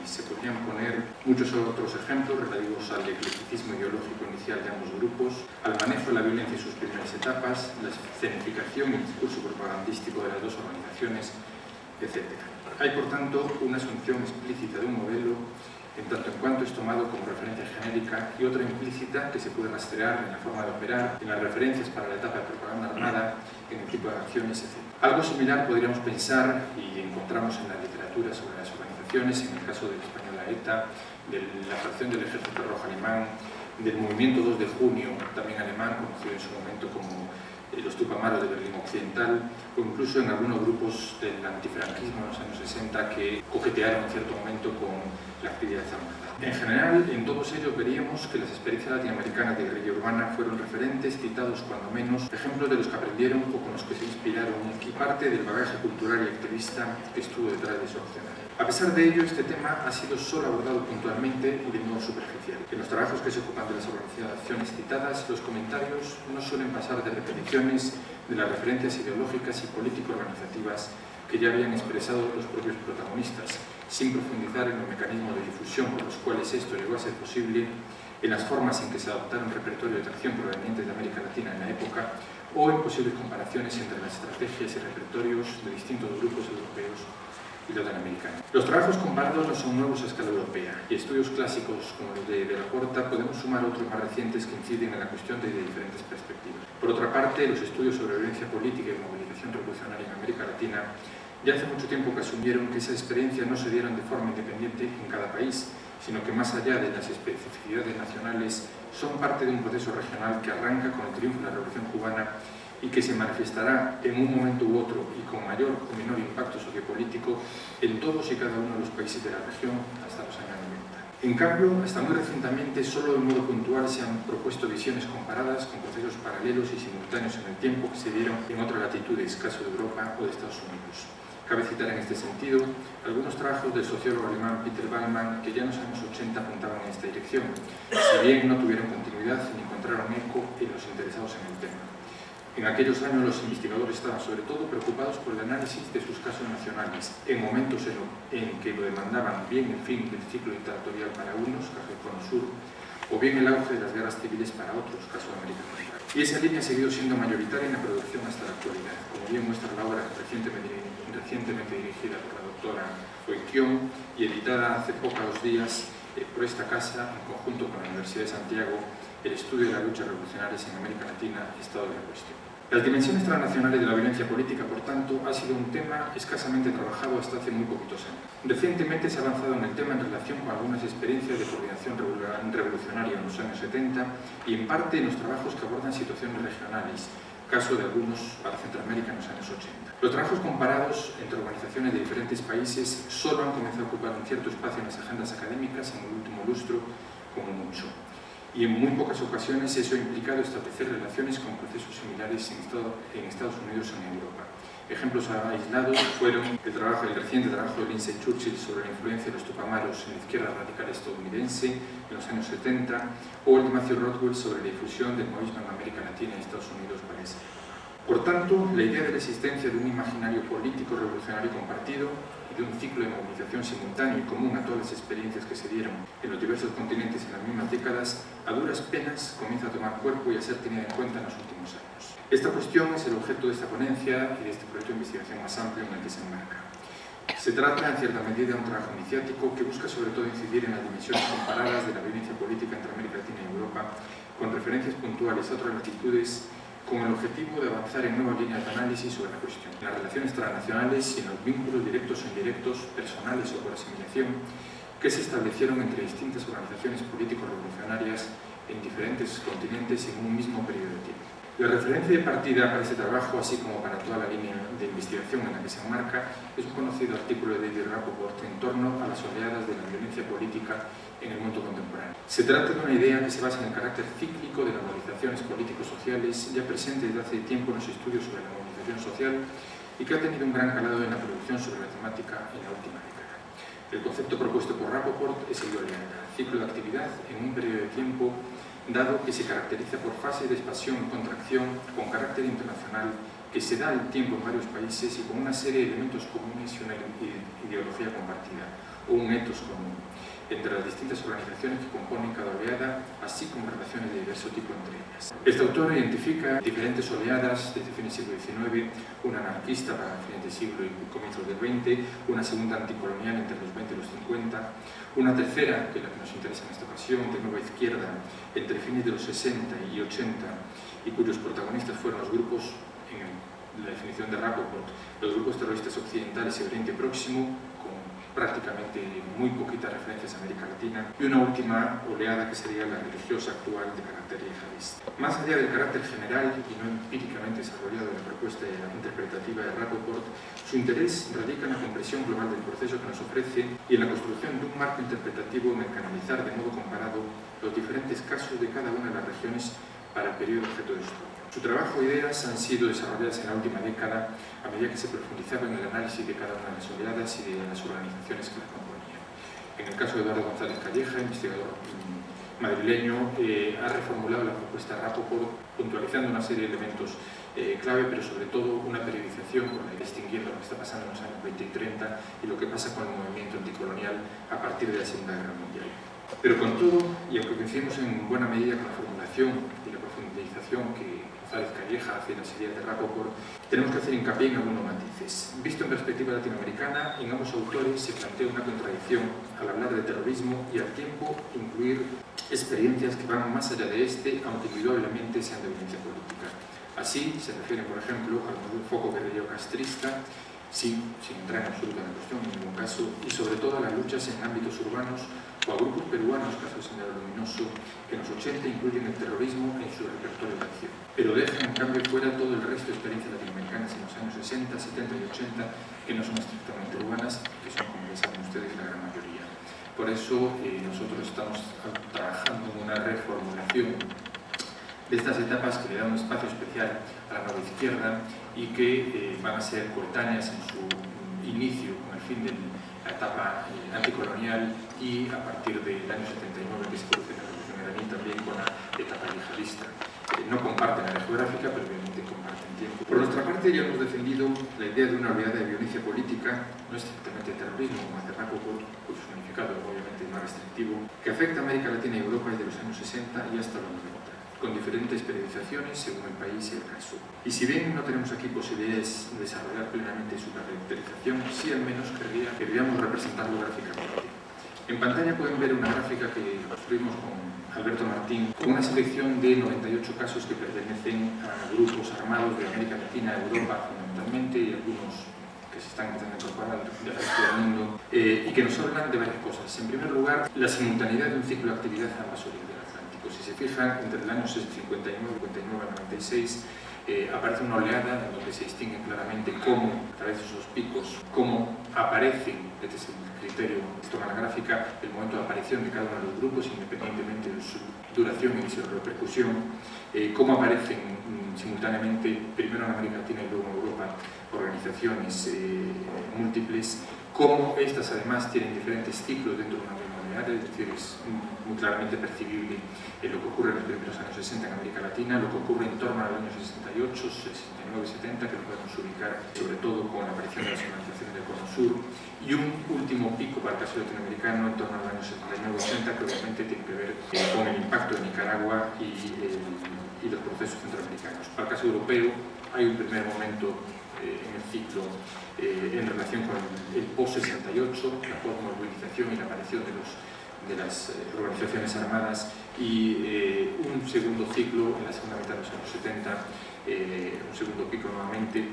país. Se podrían poner muchos otros ejemplos relativos al eclecticismo ideológico inicial de ambos grupos, al manejo de la violencia en sus primeras etapas, la escenificación y el discurso propagandístico de las dos organizaciones, etc. Hay, por tanto, una asunción explícita de un modelo en tanto en cuanto es tomado como referencia genérica y otra implícita que se puede rastrear en la forma de operar, en las referencias para la etapa de propaganda armada, en el tipo de acciones, etc. Algo similar podríamos pensar y encontramos en la literatura sobre las organizaciones, en el caso de la española ETA, de la fracción del Ejército Rojo Alemán, del movimiento 2 de junio, también alemán, conocido en su momento como los Tupamaros de Berlín Occidental, o incluso en algunos grupos del antifranquismo en los años 60 que coquetearon en cierto momento con la actividad armada. En general, en todos ellos veríamos que las experiencias latinoamericanas de guerrilla urbana fueron referentes, citados cuando menos, ejemplos de los que aprendieron o con los que se inspiraron y parte del bagaje cultural y activista que estuvo detrás de su accionar. A pesar de ello, este tema ha sido solo abordado puntualmente y de modo superficial. En los trabajos que se ocupan de las organizaciones citadas, los comentarios no suelen pasar de repeticiones de las referencias ideológicas y político-organizativas que ya habían expresado los propios protagonistas, sin profundizar en los mecanismos de difusión por los cuales esto llegó a ser posible, en las formas en que se adoptaron repertorios de acción provenientes de América Latina en la época, o en posibles comparaciones entre las estrategias y repertorios de distintos grupos europeos y latinoamericanos. Los trabajos comparados no son nuevos a escala europea, y estudios clásicos como los de la Porta podemos sumar otros más recientes que inciden en la cuestión desde diferentes perspectivas. Por otra parte, los estudios sobre violencia política y movilización revolucionaria en América Latina ya hace mucho tiempo que asumieron que esas experiencias no se dieron de forma independiente en cada país, sino que más allá de las especificidades nacionales, son parte de un proceso regional que arranca con el triunfo de la Revolución Cubana y que se manifestará en un momento u otro y con mayor o menor impacto sociopolítico en todos y cada uno de los países de la región hasta los años 90. En cambio, hasta muy recientemente, solo de modo puntual se han propuesto visiones comparadas con procesos paralelos y simultáneos en el tiempo que se dieron en otras latitudes, caso de Europa o de Estados Unidos. Cabe citar en este sentido algunos trabajos del sociólogo alemán Peter Ballmann que ya en los años 80 apuntaban en esta dirección, si bien no tuvieron continuidad ni encontraron eco en los interesados en el tema. En aquellos años los investigadores estaban sobre todo preocupados por el análisis de sus casos nacionales, en momentos en que lo demandaban bien el fin del ciclo dictatorial para unos, caso del Cono Sur, o bien el auge de las guerras civiles para otros, caso de América Central. Y esa línea ha seguido siendo mayoritaria en la producción hasta la actualidad, como bien muestra la obra recientemente dirigida por la doctora Oikion y editada hace pocos días por esta casa, en conjunto con la Universidad de Santiago, el estudio de las luchas revolucionarias en América Latina, estado de la cuestión. Las dimensiones transnacionales de la violencia política, por tanto, ha sido un tema escasamente trabajado hasta hace muy poquitos años. Recientemente se ha avanzado en el tema en relación con algunas experiencias de coordinación revolucionaria en los años 70 y en parte en los trabajos que abordan situaciones regionales, caso de algunos para Centroamérica en los años 80. Los trabajos comparados entre organizaciones de diferentes países solo han comenzado a ocupar un cierto espacio en las agendas académicas en el último lustro, como mucho. Y en muy pocas ocasiones eso ha implicado establecer relaciones con procesos similares en Estados Unidos y en Europa. Ejemplos aislados fueron el reciente trabajo de Lindsay Churchill sobre la influencia de los Tupamaros en la izquierda radical estadounidense en los años 70 o el de Matthew Rothwell sobre la difusión del maoísmo en América Latina y Estados Unidos para esa época. Por tanto, la idea de la existencia de un imaginario político revolucionario compartido de un ciclo de movilización simultáneo y común a todas las experiencias que se dieron en los diversos continentes en las mismas décadas, a duras penas comienza a tomar cuerpo y a ser tenida en cuenta en los últimos años. Esta cuestión es el objeto de esta ponencia y de este proyecto de investigación más amplio en el que se enmarca. Se trata, en cierta medida, de un trabajo iniciático que busca sobre todo incidir en las dimensiones comparadas de la violencia política entre América Latina y Europa, con referencias puntuales a otras latitudes, con el objetivo de avanzar en nuevas líneas de análisis sobre la cuestión, en las relaciones transnacionales y en los vínculos directos o indirectos, personales o por asimilación, que se establecieron entre distintas organizaciones político-revolucionarias en diferentes continentes en un mismo periodo de tiempo. La referencia de partida para este trabajo, así como para toda la línea de investigación en la que se enmarca, es un conocido artículo de David Rapoport en torno a las oleadas de la violencia política en el mundo contemporáneo. Se trata de una idea que se basa en el carácter cíclico de las movilizaciones políticos-sociales ya presente desde hace tiempo en los estudios sobre la movilización social y que ha tenido un gran calado en la producción sobre la temática en la última década. El concepto propuesto por Rapoport es el de oleada, ciclo de actividad en un periodo de tiempo dado que se caracteriza por fases de expansión y contracción con carácter internacional que se da el tiempo en varios países y con una serie de elementos comunes y una ideología compartida, o un ethos común, entre las distintas organizaciones que componen cada oleada, así como relaciones de diverso tipo entre ellas. Este autor identifica diferentes oleadas desde fines del siglo XIX, una anarquista para fines del siglo y comienzos del XX, una segunda anticolonial entre los 20 y los 50, una tercera, que es la que nos interesa en esta ocasión, de nueva izquierda, entre fines de los 60 y 80, y cuyos protagonistas fueron los grupos, en la definición de Rapoport, los grupos terroristas occidentales y Oriente Próximo, prácticamente muy poquitas referencias a América Latina, y una última oleada que sería la religiosa actual de carácter yihadista. Más allá del carácter general y no empíricamente desarrollado de la propuesta interpretativa de Rapoport, su interés radica en la comprensión global del proceso que nos ofrece y en la construcción de un marco interpretativo en el que analizar de modo comparado los diferentes casos de cada una de las regiones para el periodo objeto de estudio. Su trabajo e ideas han sido desarrolladas en la última década a medida que se profundizaba en el análisis de cada una de las oleadas y de las organizaciones que las componían. En el caso de Eduardo González Calleja, investigador madrileño, ha reformulado la propuesta de Rapoport puntualizando una serie de elementos clave, pero sobre todo una periodización por la que distinguiendo lo que está pasando en los años 20 y 30 y lo que pasa con el movimiento anticolonial a partir de la Segunda Guerra Mundial. Pero con todo, y aunque coincidimos en buena medida con la formulación y la profundización que González Calleja hace en las ideas de Rapoport, tenemos que hacer hincapié en algunos matices. Visto en perspectiva latinoamericana, en ambos autores se plantea una contradicción al hablar de terrorismo y al tiempo incluir experiencias que van más allá de este, aunque indudablemente sean de violencia política. Así, se refiere, por ejemplo, al foco guerrillero castrista, sin entrar en absoluta en la cuestión en ningún caso, y sobre todo a las luchas en ámbitos urbanos o a grupos peruanos, caso de Sendero Luminoso, que en los 80 incluyen el terrorismo en su repertorio de acción. Pero dejan en cambio fuera todo el resto de experiencias latinoamericanas en los años 60, 70 y 80, que no son estrictamente urbanas, que son, como ya saben ustedes, la gran mayoría. Por eso nosotros estamos trabajando en una reformulación de estas etapas que le dan un espacio especial a la nueva izquierda y que van a ser coetáneas en su inicio con el fin de la etapa anticolonial y a partir del año 79 que se produce la Revolución iraní también con la etapa yihadista. No comparten la geográfica, pero obviamente comparten tiempo. Por nuestra parte ya hemos defendido la idea de una oleada de violencia política, no estrictamente terrorismo, como hace Rapoport, cuyo significado obviamente más restrictivo, que afecta a América Latina y Europa desde los años 60 y hasta los 90. Con diferentes periodizaciones según el país y el caso. Y si bien no tenemos aquí posibilidades de desarrollar plenamente su caracterización, sí al menos querríamos representarlo gráficamente. En pantalla pueden ver una gráfica que construimos con Alberto Martín, con una selección de 98 casos que pertenecen a grupos armados de América Latina, Europa fundamentalmente, y algunos que se están empezando a incorporar del resto del mundo, y que nos hablan de varias cosas. En primer lugar, la simultaneidad de un ciclo de actividad a ambas orillas del Atlántico. Si se fijan, entre el año 59 y 96, aparece una oleada en donde se distingue claramente cómo, a través de esos picos, cómo aparecen, este es el criterio que toma la gráfica, el momento de aparición de cada uno de los grupos, independientemente de su duración y su repercusión, cómo aparecen simultáneamente, primero en América Latina y luego en Europa, organizaciones múltiples, cómo estas además tienen diferentes ciclos dentro de una misma oleada, es decir, es muy claramente percibible lo que ocurre en los primeros años 60 en América Latina, lo que ocurre en torno a los años 68, 69 y 70, que lo podemos ubicar sobre todo con la aparición de las organizaciones del Cono Sur, y un último pico para el caso latinoamericano en torno a los años 79 y 80, que obviamente tiene que ver con el impacto de Nicaragua y los procesos centroamericanos. Para el caso europeo hay un primer momento en el ciclo en relación con el post-68, la post-movilización y la aparición de las organizaciones armadas, y un segundo ciclo en la segunda mitad de los años 70, un segundo pico nuevamente,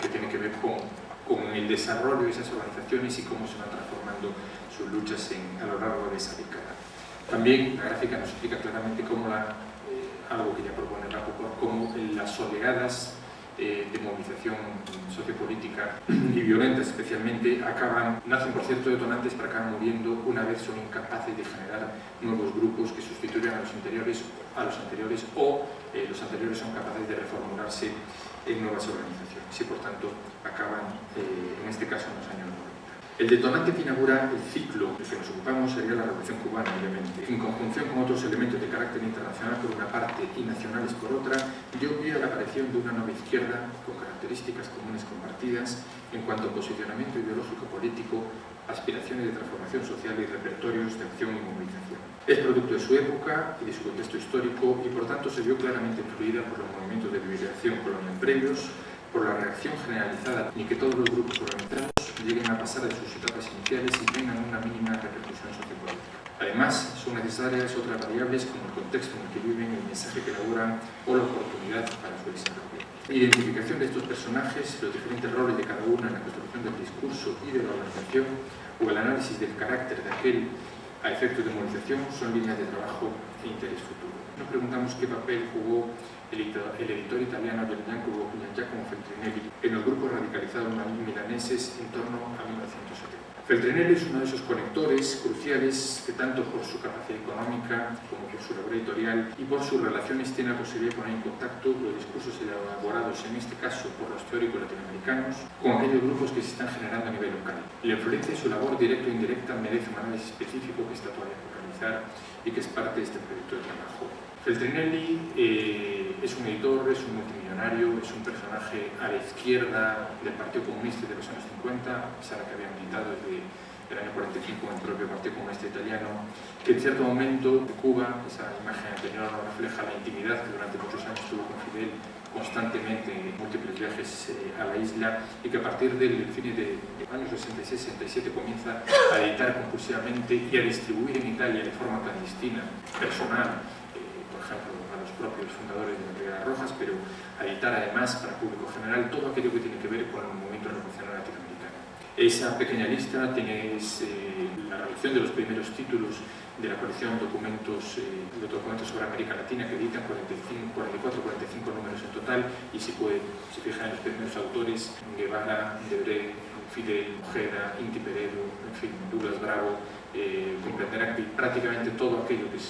que tiene que ver con el desarrollo de esas organizaciones y cómo se van transformando sus luchas a lo largo de esa década. También la gráfica nos explica claramente cómo algo que ya propone Rapoport, cómo las oleadas de movilización sociopolítica y violentas especialmente nacen por cierto detonantes, pero acaban muriendo una vez son incapaces de generar nuevos grupos que sustituyan a los anteriores o los anteriores son capaces de reformularse en nuevas organizaciones y por tanto acaban en este caso en los años 90. El detonante que inaugura el ciclo del que nos ocupamos sería la Revolución Cubana, obviamente. En conjunción con otros elementos de carácter internacional por una parte y nacionales por otra, dio pie a la aparición de una nueva izquierda con características comunes compartidas en cuanto a posicionamiento ideológico político, aspiraciones de transformación social y repertorios de acción y movilización. Es producto de su época y de su contexto histórico y por tanto se vio claramente influida por los movimientos de liberación colonial previos, por la reacción generalizada y que todos los grupos organizados lleguen a pasar de sus etapas iniciales y tengan una mínima repercusión sociopolítica. Además, son necesarias otras variables como el contexto en el que viven, el mensaje que elaboran o la oportunidad para su desarrollo. La identificación de estos personajes, los diferentes roles de cada uno en la construcción del discurso y de la organización o el análisis del carácter de aquel a efectos de movilización son líneas de trabajo e interés futuro. Nos preguntamos qué papel jugó el editor italiano Gianfranco Giacomo Feltrinelli en los grupos radicalizados milaneses en torno a 1970. Feltrinelli es uno de esos conectores cruciales que tanto por su capacidad económica como por su labor editorial y por sus relaciones tiene la posibilidad de poner en contacto los discursos elaborados en este caso por los teóricos latinoamericanos con aquellos grupos que se están generando a nivel local. La influencia de su labor directa o indirecta merece un análisis específico que está todavía por realizar y que es parte de este proyecto de trabajo. Feltrinelli es un editor, es un multimillonario, es un personaje a la izquierda del Partido Comunista de los años 50, a pesar de que había militado desde el año 45 en el propio Partido Comunista Italiano, que en cierto momento de Cuba, esa imagen anterior no refleja la intimidad que durante muchos años tuvo con Fidel constantemente en múltiples viajes a la isla y que a partir del fin de los años 66-67 comienza a editar compulsivamente y a distribuir en Italia de forma clandestina, personal, por ejemplo, a los propios fundadores de las Brigadas Rojas, pero a editar además para el público general todo aquello que tiene que ver con el movimiento revolucionario latinoamericano. Esa pequeña lista tiene la relación de los primeros títulos de la colección de documentos sobre América Latina, que editan 44-45 números en total, y si fijan en los primeros autores, Guevara, Debré, Fidel, Ojeda, Inti Peredo, en fin, Douglas Bravo, comprenderán que prácticamente todo aquello que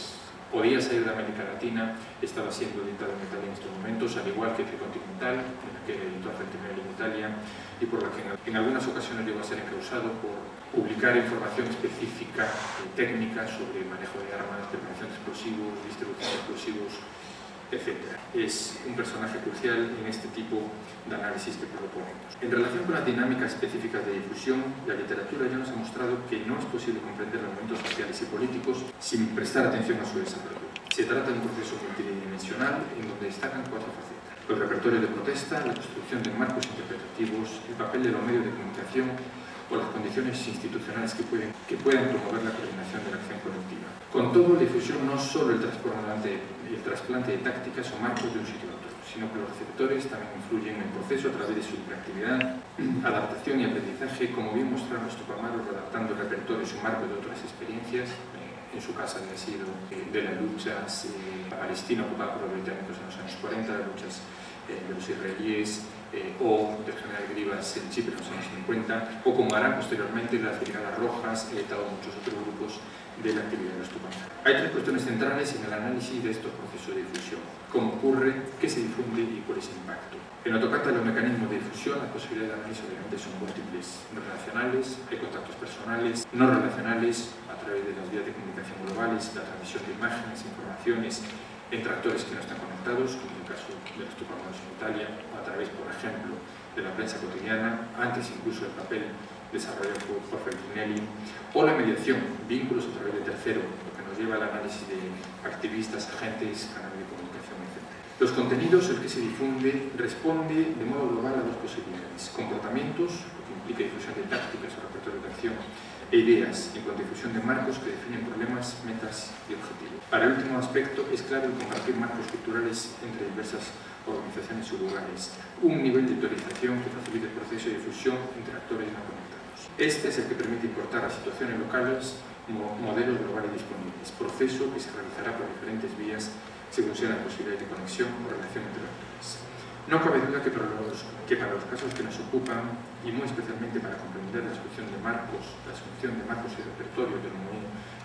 podía salir de América Latina estaba siendo editado en Italia en estos momentos, al igual que Continental, en la que editó Feltrinelli en Italia, y por la que en algunas ocasiones llegó a ser encausado por publicar información específica y técnica sobre manejo de armas, preparación de explosivos, distribución de explosivos, etc. Es un personaje crucial en este tipo de análisis que proponemos. En relación con las dinámicas específicas de difusión, la literatura ya nos ha mostrado que no es posible comprender los movimientos sociales y políticos sin prestar atención a su desarrollo. Se trata de un proceso multidimensional en donde destacan cuatro facetas: los repertorios de protesta, la construcción de marcos interpretativos, el papel de los medios de comunicación o las condiciones institucionales que puedan promover la coordinación de la acción colectiva. Con todo, la difusión no es solo el trasplante de tácticas o marcos de un sitio a otro, sino que los receptores también influyen en el proceso a través de su interactividad, adaptación y aprendizaje, como bien mostraron los Tupamaros adaptando el repertorio y su marco de otras experiencias. En su caso había sido de las luchas palestinas ocupadas por los británicos en los años 40, las luchas de los israelíes o del general Grivas en Chipre en los años 50, o como harán posteriormente las Brigadas Rojas y muchos otros grupos de la actividad de los Tupamaros. Hay tres cuestiones centrales en el análisis de estos procesos de difusión: cómo ocurre, qué se difunde y cuál es el impacto. En lo tocante a los mecanismos de difusión, las posibilidades de análisis obviamente son múltiples: relacionales, hay contactos personales, no relacionales, a través de las vías de comunicación globales, la transmisión de imágenes, informaciones entre actores que no están conectados, como en el caso de los Tupamaros en Italia, a través, por ejemplo, de la prensa cotidiana, antes incluso del papel desarrollado por Feltrinelli, o la mediación, vínculos a través de tercero, lo que nos lleva al análisis de activistas, agentes, canales de comunicación, etc. Los contenidos, el que se difunde, responde de modo global a dos posibilidades: comportamientos, lo que implica difusión de tácticas o repertorio de acción, e ideas, en cuanto a difusión de marcos que definen problemas, metas y objetivos. Para el último aspecto, es clave el compartir marcos culturales entre diversas organizaciones o lugares, un nivel de autorización que facilite el proceso de difusión entre actores no conectados. Este es el que permite importar a situaciones locales modelos globales disponibles, proceso que se realizará por diferentes vías según sean las posibilidades de conexión o relación entre actores. No cabe duda que para los casos que nos ocupan, y muy especialmente para comprender la asunción de marcos y repertorios de los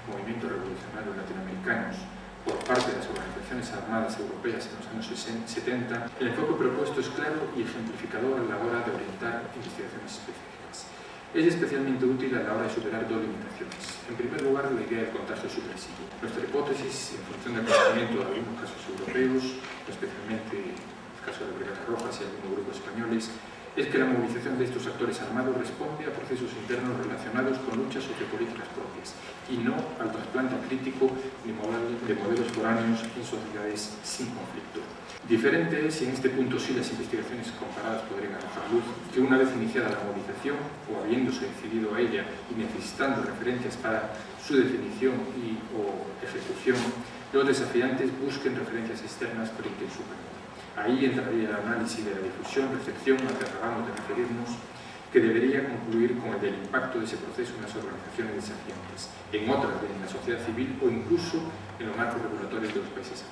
movimientos revolucionarios latinoamericanos por parte de las organizaciones armadas europeas en los años 70, el enfoque propuesto es claro y ejemplificador a la hora de orientar investigaciones específicas. es especialmente útil a la hora de superar dos limitaciones. En primer lugar, la idea del contagio subversivo. Nuestra hipótesis, en función del conocimiento de algunos casos europeos, especialmente el caso de Brigadas Rojas y algunos grupos españoles, es que la movilización de estos actores armados responde a procesos internos relacionados con luchas sociopolíticas propias y no al trasplante crítico de modelos foráneos en sociedades sin conflicto. Diferente es, y en este punto sí las investigaciones comparadas podrían arrojar luz, que una vez iniciada la movilización, o habiéndose decidido a ella y necesitando referencias para su definición o ejecución, los desafiantes busquen referencias externas frente a su camino. Ahí entraría el análisis de la difusión, recepción al que acabamos de referirnos, que debería concluir con el del impacto de ese proceso en las organizaciones desafiantes, en otras de la sociedad civil o incluso en los marcos regulatorios de los países.